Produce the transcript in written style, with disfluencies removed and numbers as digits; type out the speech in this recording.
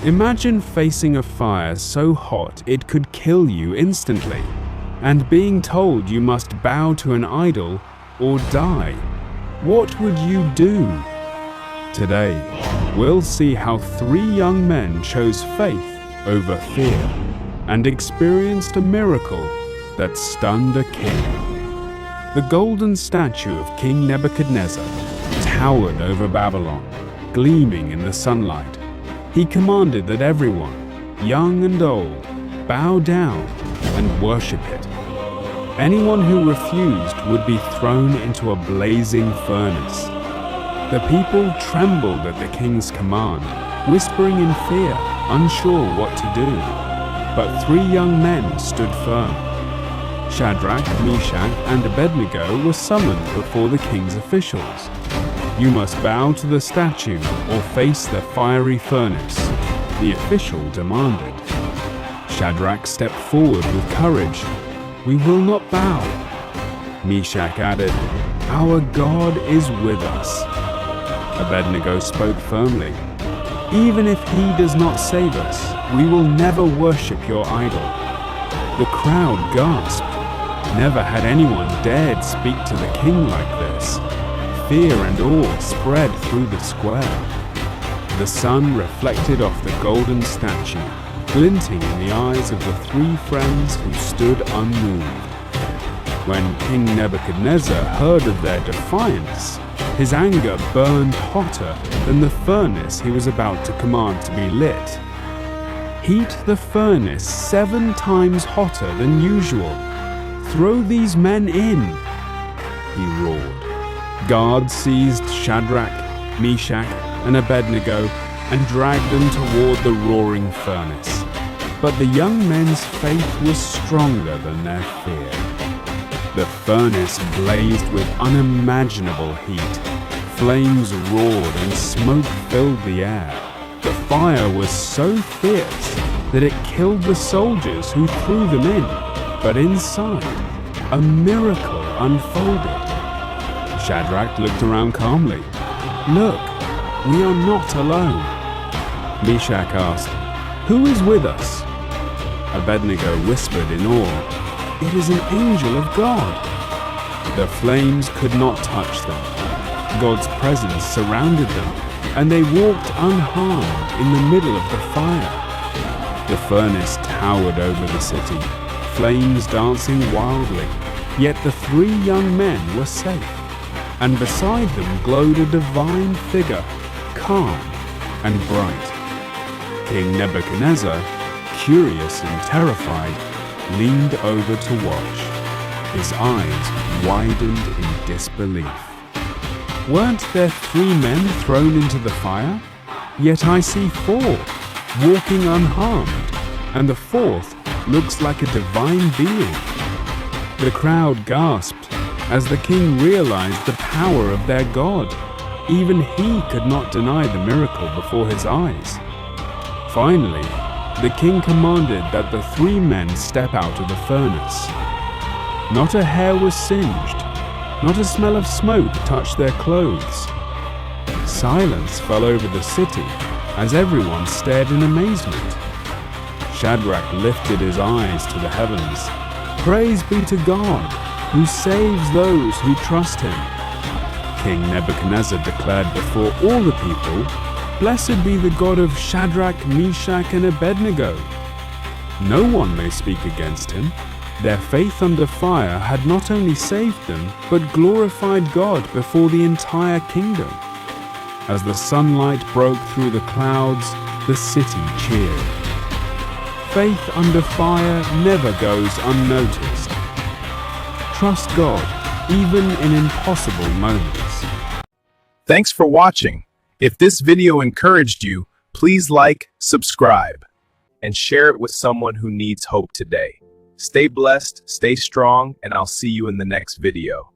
Imagine facing a fire so hot it could kill you instantly, and being told you must bow to an idol or die. What would you do? Today, we'll see how 3 young men chose faith over fear and experienced a miracle that stunned a king. The golden statue of King Nebuchadnezzar towered over Babylon, gleaming in the sunlight. He commanded that everyone, young and old, bow down and worship it. Anyone who refused would be thrown into a blazing furnace. The people trembled at the king's command, whispering in fear, unsure what to do. But 3 young men stood firm. Shadrach, Meshach, and Abednego were summoned before the king's officials. "You must bow to the statue or face the fiery furnace," the official demanded. Shadrach stepped forward with courage. "We will not bow." Meshach added, "Our God is with us." Abednego spoke firmly, "Even if he does not save us, we will never worship your idol." The crowd gasped. Never had anyone dared speak to the king like this. Fear and awe spread through the square. The sun reflected off the golden statue, glinting in the eyes of the 3 friends who stood unmoved. When King Nebuchadnezzar heard of their defiance, his anger burned hotter than the furnace he was about to command to be lit. "Heat the furnace 7 times hotter than usual. Throw these men in," he roared. Guards seized Shadrach, Meshach, and Abednego and dragged them toward the roaring furnace. But the young men's faith was stronger than their fear. The furnace blazed with unimaginable heat. Flames roared and smoke filled the air. The fire was so fierce that it killed the soldiers who threw them in. But inside, a miracle unfolded. Shadrach looked around calmly. "Look, we are not alone." Meshach asked, "Who is with us?" Abednego whispered in awe, "It is an angel of God." The flames could not touch them. God's presence surrounded them, and they walked unharmed in the middle of the fire. The furnace towered over the city, flames dancing wildly, yet the 3 young men were safe. And beside them glowed a divine figure, calm and bright. King Nebuchadnezzar, curious and terrified, leaned over to watch. His eyes widened in disbelief. "Weren't there 3 men thrown into the fire? Yet I see 4, walking unharmed, and the 4th looks like a divine being." The crowd gasped as the king realized the power of their God. Even he could not deny the miracle before his eyes. Finally, the king commanded that the 3 men step out of the furnace. Not a hair was singed, not a smell of smoke touched their clothes. Silence fell over the city as everyone stared in amazement. Shadrach lifted his eyes to the heavens. "Praise be to God, who saves those who trust him." King Nebuchadnezzar declared before all the people, "Blessed be the God of Shadrach, Meshach, and Abednego." No one may speak against him. Their faith under fire had not only saved them, but glorified God before the entire kingdom. As the sunlight broke through the clouds, the city cheered. Faith under fire never goes unnoticed. Trust God, even in impossible moments. Thanks for watching. If this video encouraged you, please like, subscribe, and share it with someone who needs hope today. Stay blessed, stay strong, and I'll see you in the next video.